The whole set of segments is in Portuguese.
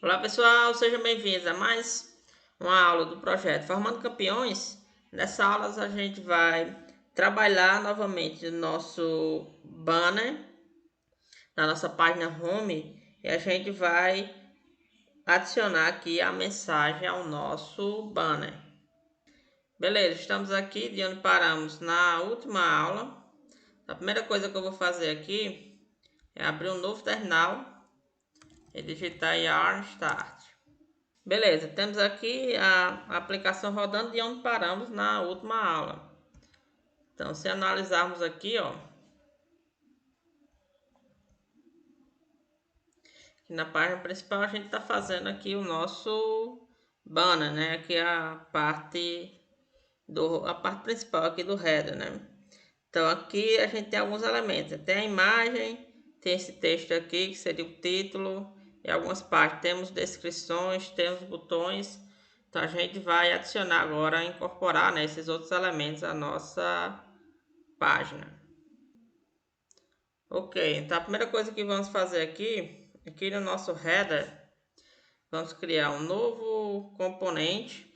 Olá pessoal, sejam bem-vindos a mais uma aula do projeto Formando Campeões. Nessa aula a gente vai trabalhar novamente o nosso banner na nossa página home e a gente vai adicionar aqui a mensagem ao nosso banner. Beleza, estamos aqui de onde paramos na última aula. A primeira coisa que eu vou fazer aqui é abrir um novo terminal e digitar yarn start. Beleza, temos aqui a aplicação rodando de onde paramos na última aula. Então, se analisarmos aqui, ó, aqui na página principal a gente está fazendo aqui o nosso banner, né? Aqui a parte principal aqui do header, né? Então, aqui a gente tem alguns elementos. Tem a imagem, tem esse texto aqui que seria o título e algumas partes. Temos descrições, temos botões. Então a gente vai adicionar agora, incorporar, né, esses outros elementos à nossa página. Ok, então a primeira coisa que vamos fazer aqui no nosso header, vamos criar um novo componente.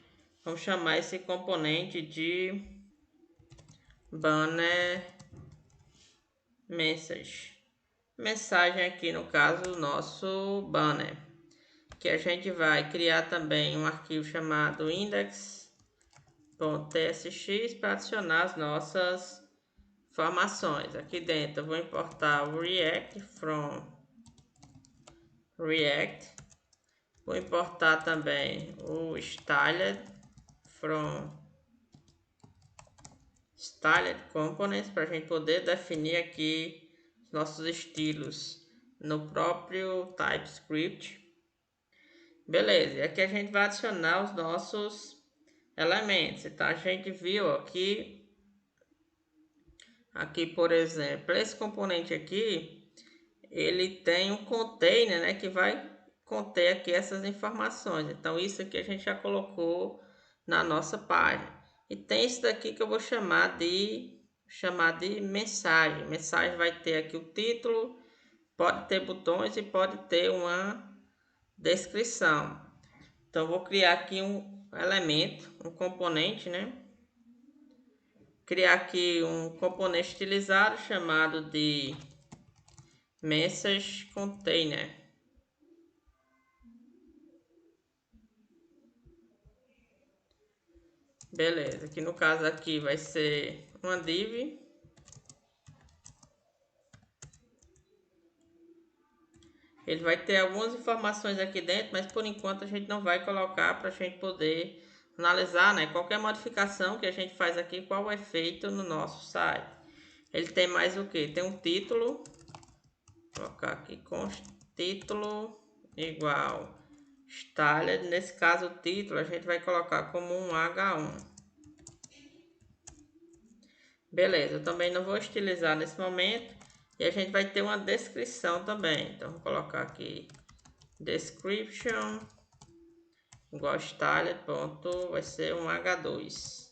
Vamos chamar esse componente de banner message. Mensagem aqui no caso do nosso banner. Que a gente vai criar também um arquivo chamado index.tsx para adicionar as nossas informações. Aqui dentro eu vou importar o React from React. Vou importar também o Styled from Styled Components para a gente poder definir aqui os nossos estilos no próprio TypeScript. Beleza, e aqui a gente vai adicionar os nossos elementos. Então a gente viu aqui, por exemplo, esse componente aqui, ele tem um container, né, que vai conter aqui essas informações. Então isso aqui a gente já colocou na nossa página. E tem esse daqui que eu vou chamar de mensagem. Mensagem vai ter aqui o título, pode ter botões e pode ter uma descrição. Então vou criar aqui um elemento, um componente, né? Criar aqui um componente estilizado chamado de message container. Beleza, aqui no caso aqui vai ser uma div. Ele vai ter algumas informações aqui dentro, mas por enquanto a gente não vai colocar para a gente poder analisar, né? Qualquer modificação que a gente faz aqui, qual é feito no nosso site. Ele tem mais o que? Tem um título. Vou colocar aqui com título igual styled. Nesse caso o título a gente vai colocar como um H1. Beleza, eu também não vou estilizar nesse momento. E a gente vai ter uma descrição também. Então vou colocar aqui description igual styled, ponto, vai ser um H2.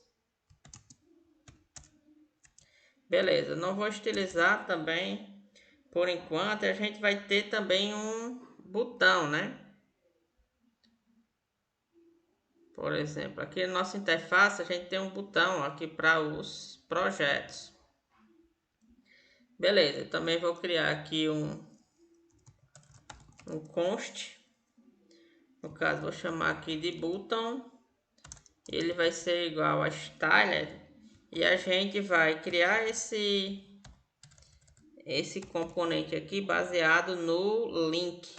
Beleza, não vou estilizar também por enquanto. A gente vai ter também um botão, né? Por exemplo, aqui na nossa interface a gente tem um botão aqui para os projetos. Beleza, eu também vou criar aqui um const. No caso, vou chamar aqui de button. Ele vai ser igual a styled. E a gente vai criar esse componente aqui baseado no link,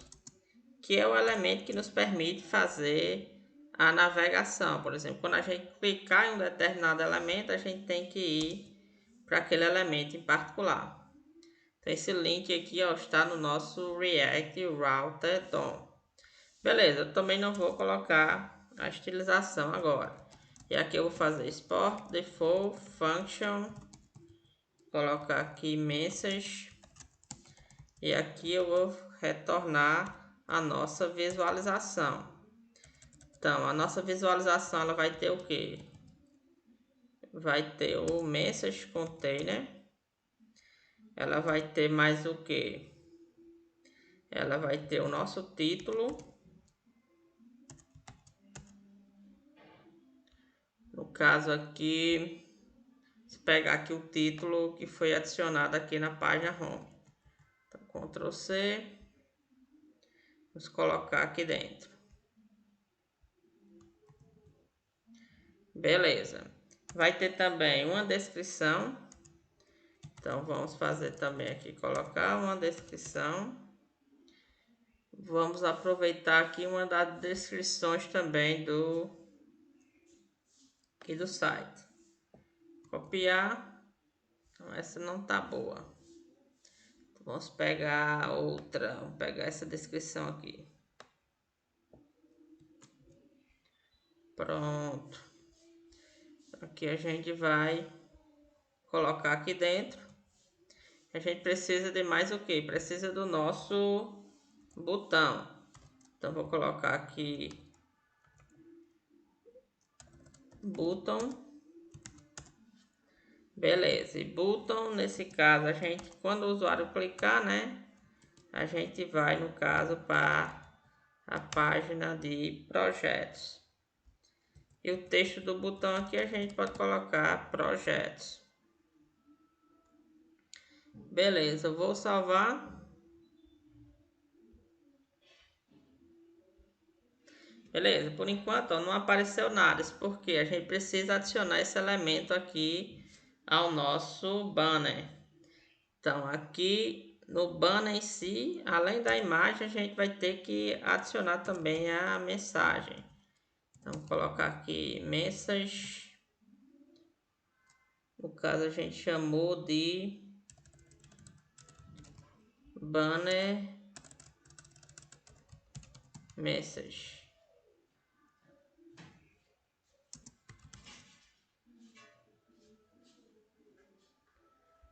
que é o elemento que nos permite fazer a navegação. Por exemplo, quando a gente clicar em um determinado elemento, a gente tem que ir para aquele elemento em particular. Então esse link aqui, ó, está no nosso React Router DOM. Beleza, eu também não vou colocar a estilização agora. E aqui eu vou fazer export default function, colocar aqui message, e aqui eu vou retornar a nossa visualização. Então a nossa visualização ela vai ter o que? Vai ter o message container. Ela vai ter mais o que? Ela vai ter o nosso título No caso aqui, se pegar aqui o título que foi adicionado aqui na página home. Então, Ctrl C, vamos colocar aqui dentro. Beleza. Vai ter também uma descrição. Então, vamos fazer também aqui, colocar uma descrição. Vamos aproveitar aqui uma das descrições também aqui do site. Copiar. Então, essa não tá boa. Então, vamos pegar outra. Vamos pegar essa descrição aqui. Pronto. Aqui a gente vai colocar aqui dentro. A gente precisa de mais o que? Precisa do nosso botão. Então vou colocar aqui button. Beleza. E button, nesse caso, a gente, quando o usuário clicar, né? A gente vai, no caso, para a página de projetos. E o texto do botão aqui a gente pode colocar projetos. Beleza, eu vou salvar. Beleza, por enquanto ó, não apareceu nada, isso porque a gente precisa adicionar esse elemento aqui ao nosso banner. Então aqui no banner em si, além da imagem, a gente vai ter que adicionar também a mensagem. Então vou colocar aqui message, no caso a gente chamou de banner message.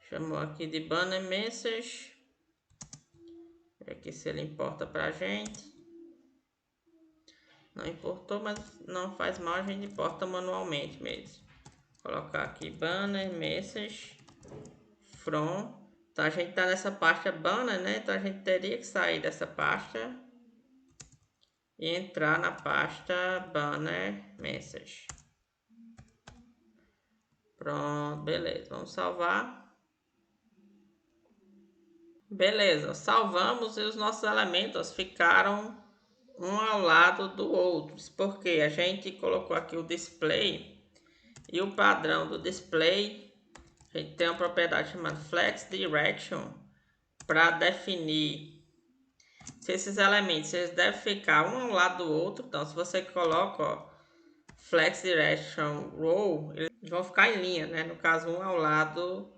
Chamou aqui de banner message. Aqui se ele importa pra gente. Não importou, mas não faz mal, a gente importa manualmente mesmo. Colocar aqui banner message from. Então a gente tá nessa pasta banner, né? Então a gente teria que sair dessa pasta e entrar na pasta banner message. Pronto, beleza. Vamos salvar. Beleza, salvamos e os nossos elementos ficaram um ao lado do outro, porque a gente colocou aqui o display e o padrão do display, a gente tem uma propriedade chamada Flex Direction para definir se esses elementos eles devem ficar um ao lado do outro. Então, se você coloca ó, Flex Direction Row, eles vão ficar em linha, né? No caso, um ao lado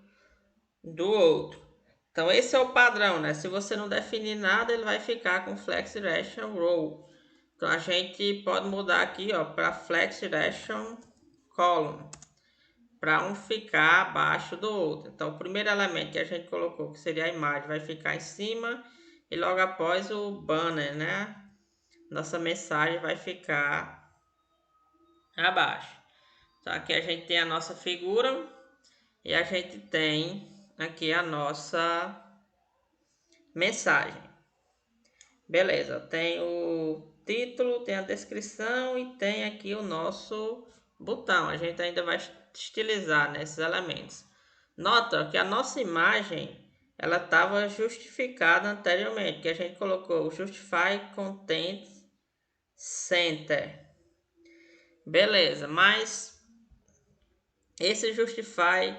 do outro. Então esse é o padrão, né? Se você não definir nada, ele vai ficar com Flex Direction Row. Então a gente pode mudar aqui, ó, para Flex Direction Column, para um ficar abaixo do outro. Então o primeiro elemento que a gente colocou, que seria a imagem, vai ficar em cima e logo após o banner, né? Nossa mensagem vai ficar abaixo. Então aqui a gente tem a nossa figura e a gente tem aqui a nossa mensagem. Beleza, tem o título, tem a descrição e tem aqui o nosso botão. A gente ainda vai estilizar nesses elementos. Nota que a nossa imagem ela estava justificada anteriormente, que a gente colocou o Justify Content Center. Beleza, mas esse Justify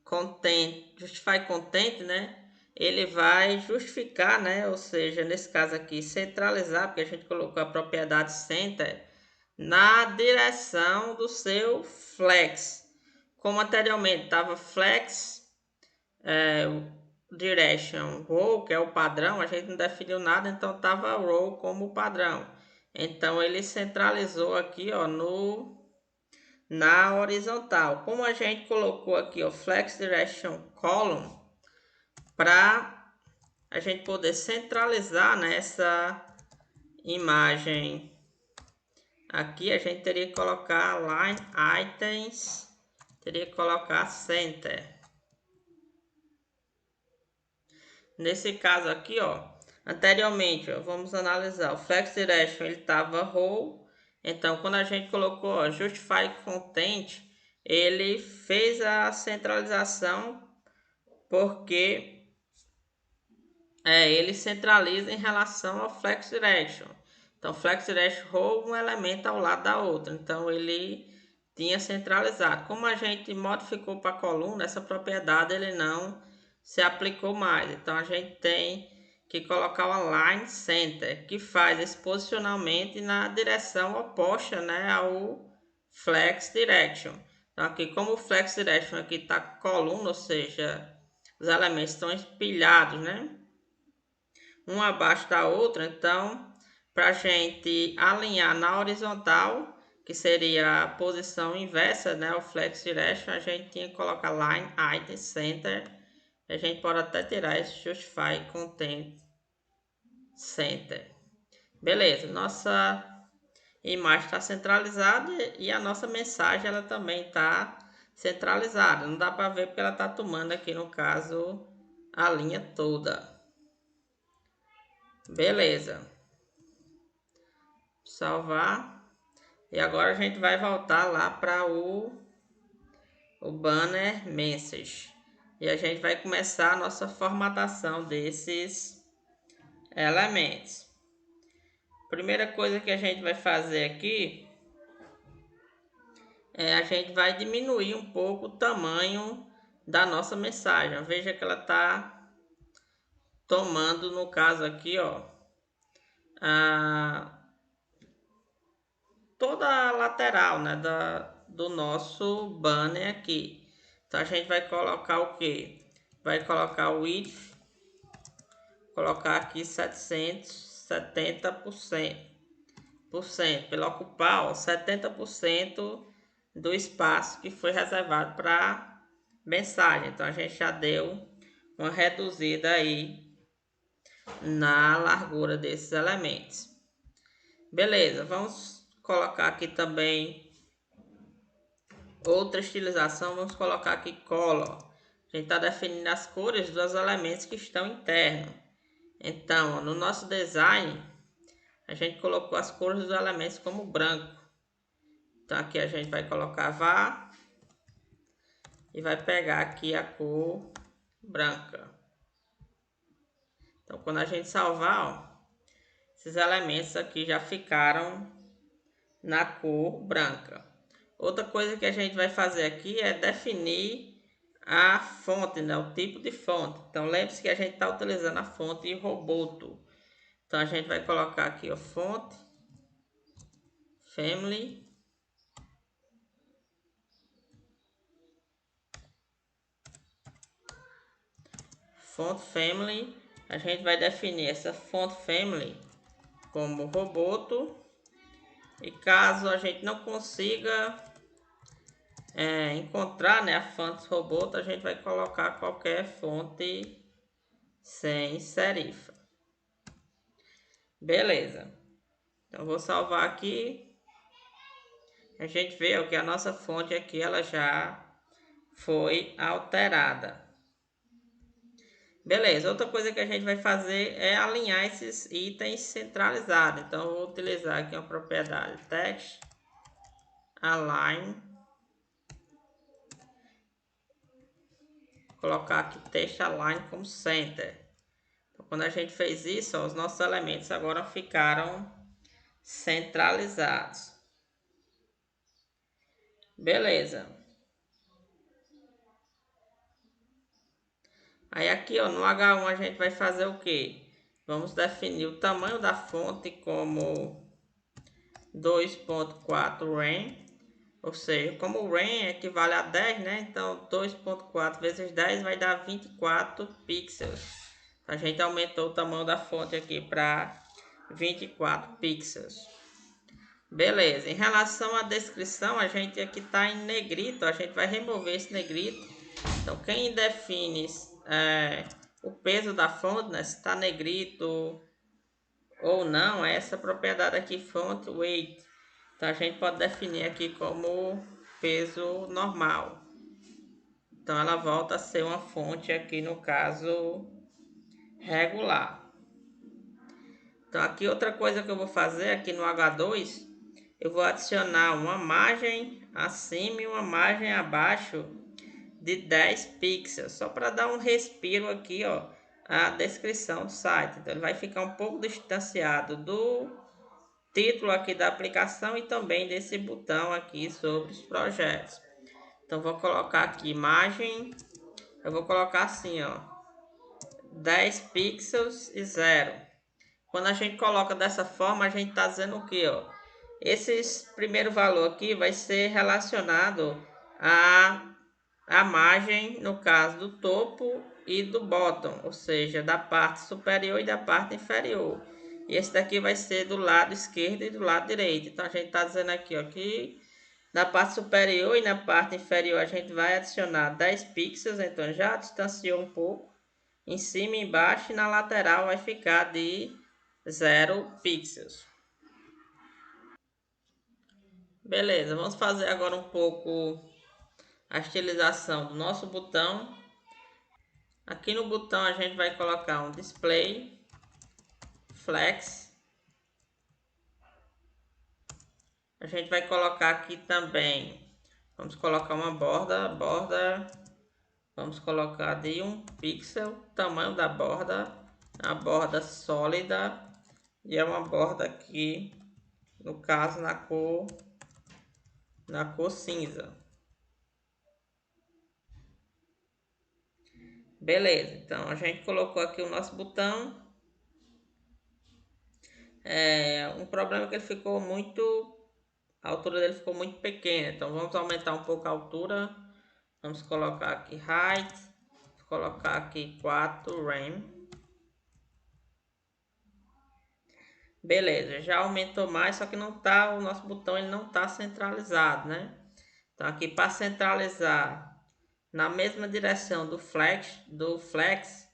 Content, né? Ele vai justificar, né? Ou seja, nesse caso aqui, centralizar, porque a gente colocou a propriedade center na direção do seu flex. Como anteriormente estava flex direction row, que é o padrão, a gente não definiu nada, então estava row como padrão. Então ele centralizou aqui, ó, na horizontal. Como a gente colocou aqui o Flex Direction Column, para a gente poder centralizar nessa imagem aqui, a gente teria que colocar Line Items, teria que colocar Center. Nesse caso aqui, ó, anteriormente, ó, vamos analisar, o Flex Direction ele estava row, Então, quando a gente colocou ó, Justify Content, ele fez a centralização porque ele centraliza em relação ao Flex Direction. Então, Flex Direction rouba um elemento ao lado da outra. Então, ele tinha centralizado. Como a gente modificou para a coluna, essa propriedade ele não se aplicou mais. Então, a gente tem que colocar o Align Center, que faz esse posicionamento na direção oposta, né, ao Flex Direction. Então, aqui, como o Flex Direction aqui está coluna, ou seja, os elementos estão empilhados, né, um abaixo da outra, então, para a gente alinhar na horizontal, que seria a posição inversa, né, o Flex Direction, a gente tinha que colocar Line Item Center. A gente pode até tirar esse Justify Content Center. Beleza, nossa imagem está centralizada e a nossa mensagem ela também está centralizada. Não dá para ver porque ela está tomando aqui no caso a linha toda. Beleza. Salvar. E agora a gente vai voltar lá para o banner message. E a gente vai começar a nossa formatação desses elementos. Primeira coisa que a gente vai fazer aqui é a gente vai diminuir um pouco o tamanho da nossa mensagem. Veja que ela está tomando, no caso aqui, ó, toda a lateral, né, do nosso banner aqui. Então a gente vai colocar o que? Vai colocar o width, colocar aqui 770%, para ele ocupar ó, 70% do espaço que foi reservado para mensagem. Então a gente já deu uma reduzida aí na largura desses elementos. Beleza, vamos colocar aqui também outra estilização, vamos colocar aqui color. A gente está definindo as cores dos elementos que estão internos. Então, no nosso design, a gente colocou as cores dos elementos como branco. Então, aqui a gente vai colocar var e vai pegar aqui a cor branca. Então, quando a gente salvar, ó, esses elementos aqui já ficaram na cor branca. Outra coisa que a gente vai fazer aqui é definir a fonte, né? O tipo de fonte. Então, lembre-se que a gente está utilizando a fonte Roboto. Então, a gente vai colocar aqui a fonte, family, font family. A gente vai definir essa font family como Roboto. E caso a gente não consiga encontrar, né, a fonte Roboto, a gente vai colocar qualquer fonte sem serifa. Beleza. Então vou salvar aqui. A gente vê que a nossa fonte aqui ela já foi alterada. Beleza, outra coisa que a gente vai fazer é alinhar esses itens centralizados. Então eu vou utilizar aqui uma propriedade text align. Colocar aqui text align como center. Então, quando a gente fez isso, ó, os nossos elementos agora ficaram centralizados. Beleza. Aí aqui ó, no H1 a gente vai fazer o que? Vamos definir o tamanho da fonte como 2.4 rem. Ou seja, como o rem equivale a 10, né? Então 2.4 vezes 10 vai dar 24 pixels. A gente aumentou o tamanho da fonte aqui para 24 pixels. Beleza, em relação à descrição, a gente aqui está em negrito, a gente vai remover esse negrito. Então, quem define o peso da fonte, né, se está negrito ou não, é essa propriedade aqui, font weight. Então, a gente pode definir aqui como peso normal. Então, ela volta a ser uma fonte aqui, no caso, regular. Então, aqui outra coisa que eu vou fazer aqui no H2 eu vou adicionar uma margem acima e uma margem abaixo de 10 pixels, só para dar um respiro aqui, ó, a descrição do site. Então ele vai ficar um pouco distanciado do título aqui da aplicação e também desse botão aqui sobre os projetos. Então vou colocar aqui margem, eu vou colocar assim, ó, 10 pixels e 0. Quando a gente coloca dessa forma, a gente está dizendo o que, ó? Esse primeiro valor aqui vai ser relacionado a margem, no caso do topo e do bottom, ou seja, da parte superior e da parte inferior. E esse daqui vai ser do lado esquerdo e do lado direito. Então a gente está dizendo aqui, ó, que na parte superior e na parte inferior a gente vai adicionar 10 pixels, então já distanciou um pouco. Em cima e embaixo, e na lateral vai ficar de 0 pixels. Beleza, vamos fazer agora um pouco a estilização do nosso botão. Aqui no botão a gente vai colocar um display flex. A gente vai colocar aqui também, vamos colocar uma borda, vamos colocar de 1 pixel, tamanho da borda, a borda sólida, e é uma borda aqui, no caso na cor cinza. Beleza, então a gente colocou aqui o nosso botão. Um problema é que ele ficou muito, a altura dele ficou muito pequena, então vamos aumentar um pouco a altura. Vamos colocar aqui height, vou colocar aqui 4 rem. Beleza, já aumentou mais, só que não tá, o nosso botão ele não tá centralizado, né? Então aqui para centralizar na mesma direção do flex,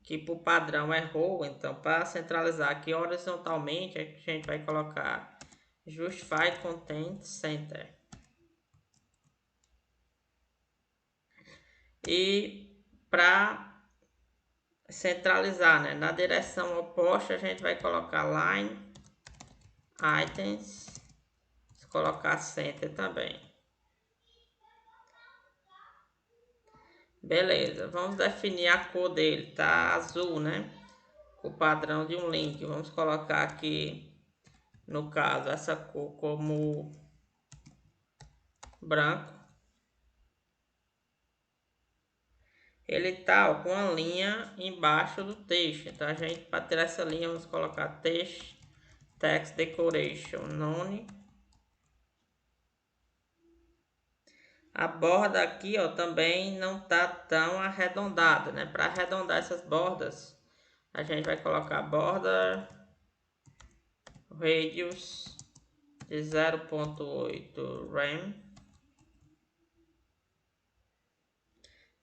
que por padrão é row, então para centralizar aqui horizontalmente a gente vai colocar Justify Content Center. E para centralizar, né, na direção oposta a gente vai colocar Line Items, colocar Center também. Beleza, vamos definir a cor dele, tá azul, né? O padrão de um link. Vamos colocar aqui, no caso, essa cor como branco. Ele tá, ó, com a linha embaixo do texto. Então a gente, para ter essa linha, vamos colocar text decoration none. A borda aqui, ó, também não tá tão arredondada, né? Para arredondar essas bordas, a gente vai colocar border radius de 0.8 rem.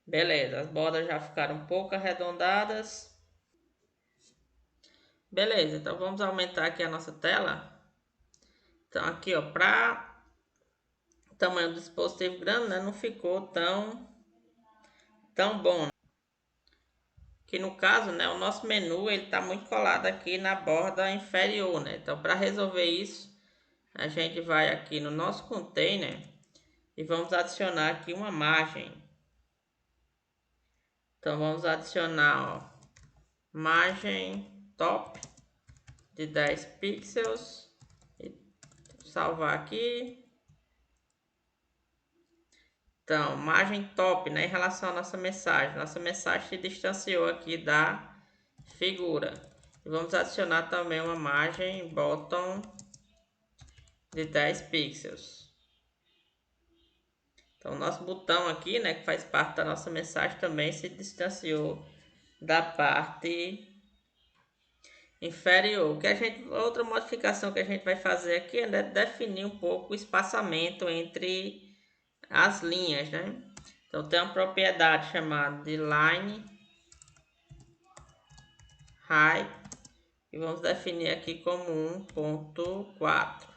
Beleza, as bordas já ficaram um pouco arredondadas. Beleza, então vamos aumentar aqui a nossa tela. Então aqui, ó, para o tamanho do dispositivo grande, né, não ficou tão bom. Que no caso, né, o nosso menu ele tá muito colado aqui na borda inferior, né? Então para resolver isso, a gente vai aqui no nosso container e vamos adicionar aqui uma margem. Então vamos adicionar, ó, margem top de 10 pixels e salvar aqui. Então, margem top, né, em relação à nossa mensagem se distanciou aqui da figura. E vamos adicionar também uma margem bottom de 10 pixels. Então, o nosso botão aqui, né, que faz parte da nossa mensagem, também se distanciou da parte inferior. Outra modificação que a gente vai fazer aqui é definir um pouco o espaçamento entre as linhas, né? Então tem uma propriedade chamada de line height e vamos definir aqui como 1.4.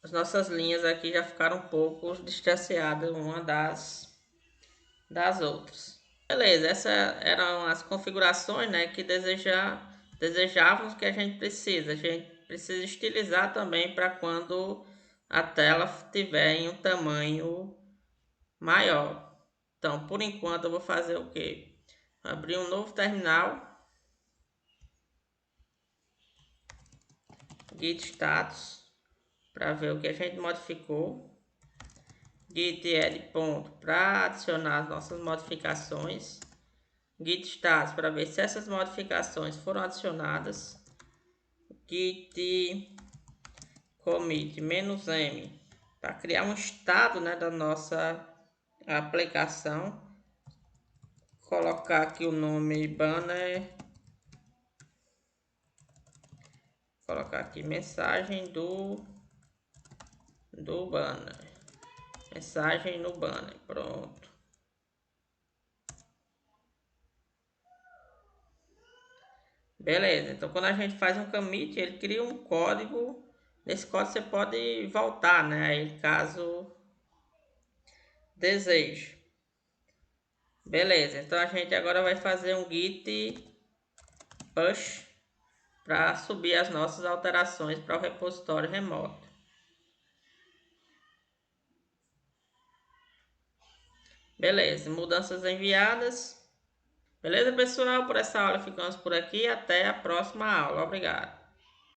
As nossas linhas aqui já ficaram um pouco distanciadas uma das outras. Beleza, essas eram as configurações, né, que desejávamos que a gente precisa estilizar também para quando a tela tiver em um tamanho maior. Então, por enquanto, eu vou fazer o quê? Abrir um novo terminal, git status, para ver o que a gente modificou, git add ponto para adicionar as nossas modificações, git status para ver se essas modificações foram adicionadas, git commit -m para criar um estado, né, da nossa aplicação, colocar aqui o nome banner, colocar aqui mensagem do banner, mensagem no banner, pronto. Beleza, então quando a gente faz um commit, ele cria um código. Nesse código você pode voltar, né, aí caso deseje. Beleza, então a gente agora vai fazer um git push para subir as nossas alterações para o repositório remoto. Beleza, mudanças enviadas. Beleza, pessoal? Por essa aula ficamos por aqui. Até a próxima aula. Obrigado.